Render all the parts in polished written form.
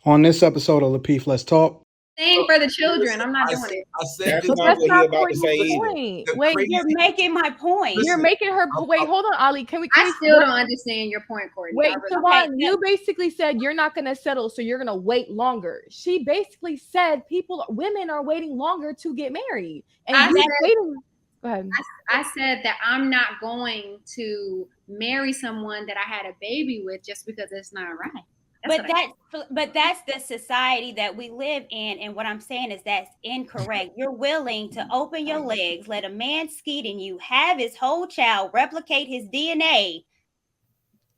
On this episode of Lapeef, Let's Talk. Thing for the children. I'm not doing it. I said That's this not is what he about to say either. Point. the Wait, crazy. You're making my point. you're Listen, making her. Wait, hold on, Ali. Can we? I still don't understand your point, Courtney. Wait, I really- Chavon, you basically said you're not going to settle, so you're going to wait longer. She basically said women are waiting longer to get married, and waiting. Go ahead. I said that I'm not going to marry someone that I had a baby with just because it's not right. But that's the society that we live in, and what I'm saying is that's incorrect. You're willing to open your legs, let a man skeet in you, have his whole child, replicate his DNA,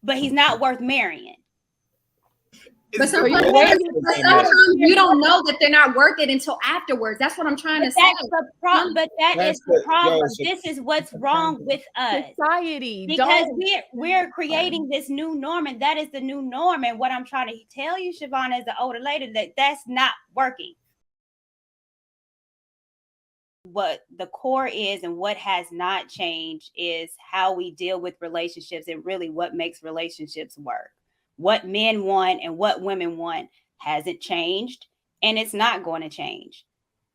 but he's not worth marrying. But sometimes you don't know that they're not worth it until afterwards. That's what I'm trying to say. But that is the problem. This is what's wrong with us. Society. Because we're creating this new norm, and that is the new norm. And what I'm trying to tell you, Chavon, as the older lady, that's not working. What the core is and what has not changed is how we deal with relationships and really what makes relationships work. What men want and what women want hasn't changed, and it's not going to change.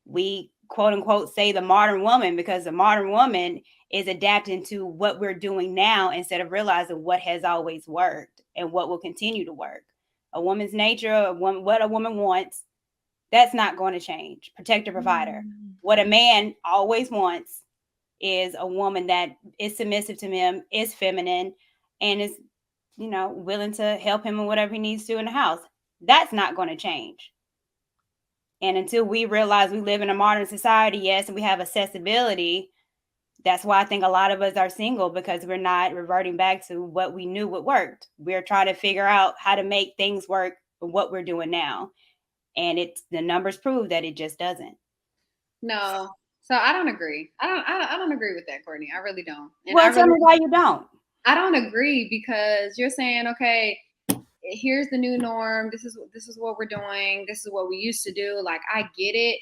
We quote unquote say the modern woman because the modern woman is adapting to what we're doing now instead of realizing what has always worked and what will continue to work. A woman's nature, what a woman wants, that's not going to change. Protector, provider. What a man always wants is a woman that is submissive to him, is feminine, and is willing to help him in whatever he needs to in the house. That's not going to change. And until we realize we live in a modern society, yes, and we have accessibility, that's why I think a lot of us are single, because we're not reverting back to what we knew what worked. We're trying to figure out how to make things work for what we're doing now. And the numbers prove that it just doesn't. No. So I don't agree. I don't agree with that, Courtney. I really don't. And well, tell me why you don't. I don't agree because you're saying, okay, here's the new norm. This is what we're doing. This is what we used to do. Like, I get it.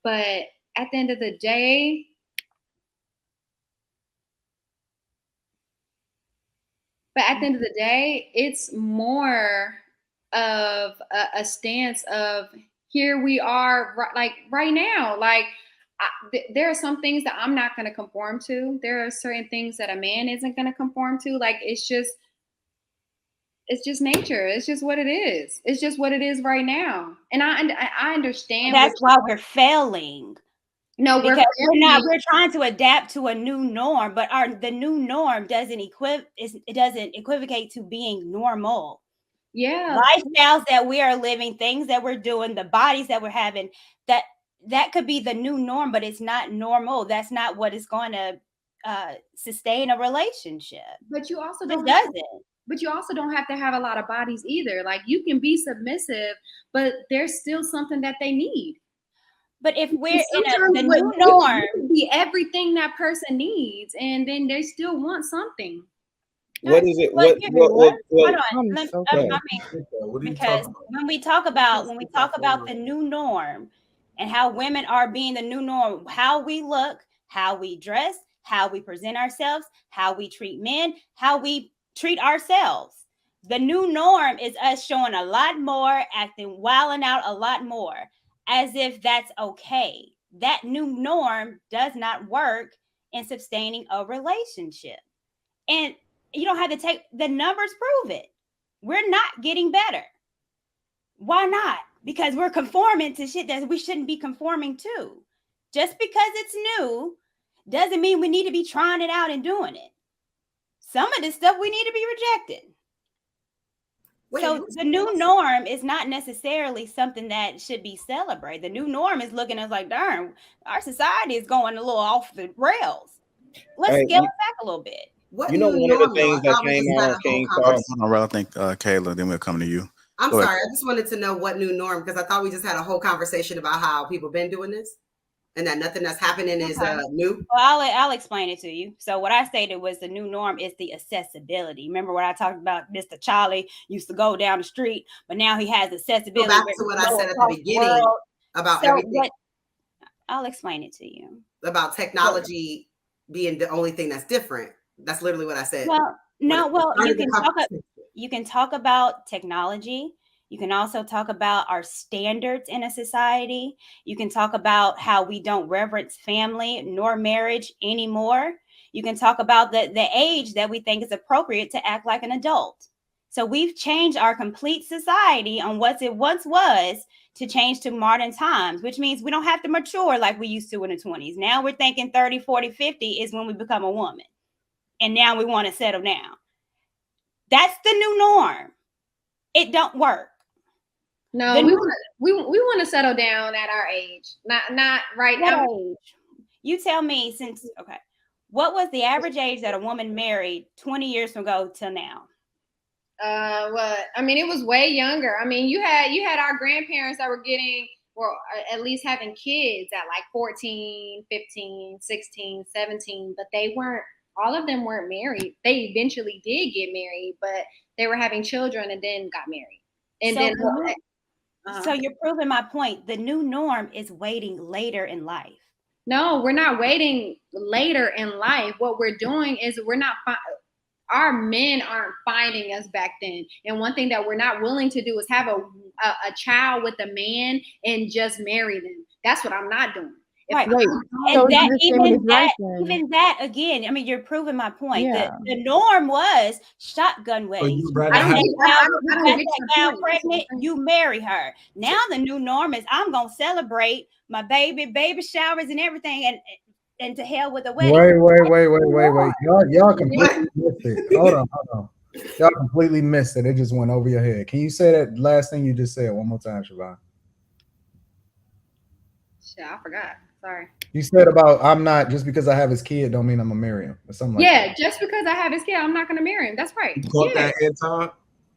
But at the end of the day, it's more of a stance of here we are right now. Like, there are some things that I'm not going to conform to. There are certain things that a man isn't going to conform to. Like, it's just nature. It's just what it is. It's just what it is right now. And I understand. That's why we're failing. No, because we're trying to adapt to a new norm, but the new norm doesn't equivocate to being normal. Yeah. Lifestyles that we are living, things that we're doing, the bodies that we're having, that could be the new norm, but it's not normal. That's not what is going to sustain a relationship. But you also don't have to have a lot of bodies either. Like, you can be submissive, but there's still something that they need. But if we're in the new norm, be everything that person needs, and then they still want something. What is it? Hold on. Because when we talk about the new norm and how women are being the new norm, how we look, how we dress, how we present ourselves, how we treat men, how we treat ourselves. The new norm is us showing a lot more, acting wilding out a lot more, as if that's okay. That new norm does not work in sustaining a relationship. And you don't have to take the numbers prove it. We're not getting better. Why not? Because we're conforming to shit that we shouldn't be conforming to. Just because it's new doesn't mean we need to be trying it out and doing it. Some of this stuff we need to be rejected. So the new norm is not necessarily something that should be celebrated. The new norm is looking at us like, darn, our society is going a little off the rails. Let's scale it back a little bit. One of the things that came out of King Hold on, I think Kayla, then we'll come to you. I'm sorry. I just wanted to know what new norm, because I thought we just had a whole conversation about how people been doing this and that nothing that's happening is new. Well, I'll explain it to you. So what I stated was the new norm is the accessibility. Remember what I talked about? Mr. Charlie used to go down the street, but now he has accessibility. Go back to what I said at the beginning about everything. I'll explain it to you. About technology being the only thing that's different. That's literally what I said. Well, you can talk about technology. You can also talk about our standards in a society. You can talk about how we don't reverence family nor marriage anymore. You can talk about the age that we think is appropriate to act like an adult. So we've changed our complete society on what it once was to change to modern times, which means we don't have to mature like we used to in the 20s. Now we're thinking 30, 40, 50 is when we become a woman. And now we want to settle down. That's the new norm. It don't work. No, we want to settle down at our age, not right now. You tell me, what was the average age that a woman married 20 years ago till now? It was way younger. I mean, you had our grandparents that were getting, or at least having kids at like 14, 15, 16, 17, but all of them weren't married. They eventually did get married, but they were having children and then got married. So you're proving my point. The new norm is waiting later in life. No, we're not waiting later in life. What we're doing is our men aren't finding us back then. And one thing that we're not willing to do is have a child with a man and just marry them. That's what I'm not doing. Right. And even that again, I mean, you're proving my point. Yeah. The norm was shotgun weddings. So pregnant, you marry her. Now the new norm is I'm gonna celebrate my baby showers and everything, and to hell with the wedding. Wait. Y'all completely missed it. Hold on. Y'all completely missed it. It just went over your head. Can you say that last thing you just said one more time, Chavon? Shit, I forgot. Sorry. You said about I'm not, just because I have his kid don't mean I'm gonna marry him or something like that. Yeah, just because I have his kid, I'm not gonna marry him. That's right.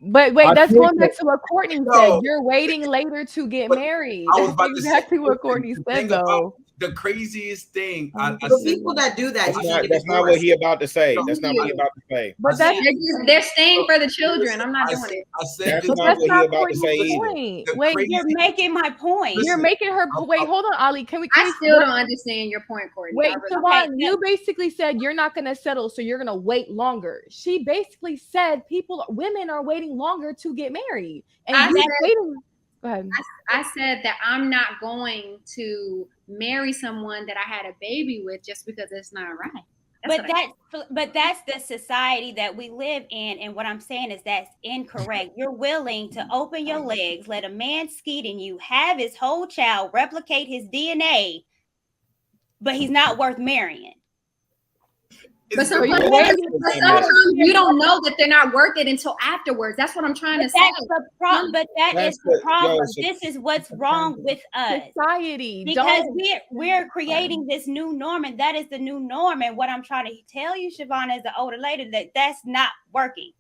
But wait, that's going back to what Courtney said. You're waiting later to get married. That's exactly what Courtney said, though. The craziest thing. The people that do that, that's not what he about to say. That's not what he about to say. But they're staying for the children. I'm not doing it. That's not what he about to say either. Wait, you're making my point. You're making her. Wait, hold on, Ali. I still don't understand your point, Courtney. Wait, Chavon, you basically said you're not going to settle, so you're going to wait longer. She basically said women are waiting longer to get married, and Go ahead. I said that I'm not going to marry someone that I had a baby with just because it's not right. But that's the society that we live in, and what I'm saying is that's incorrect. You're willing to open your legs, let a man skeet in you, have his whole child, replicate his DNA, but he's not worth marrying. But sometimes you don't know that they're not worth it until afterwards. That's what I'm trying to say. But that is the problem. This is what's wrong with us. Society. Because we're creating this new norm, and that is the new norm. And what I'm trying to tell you, Chavon, as the older lady, that's not working.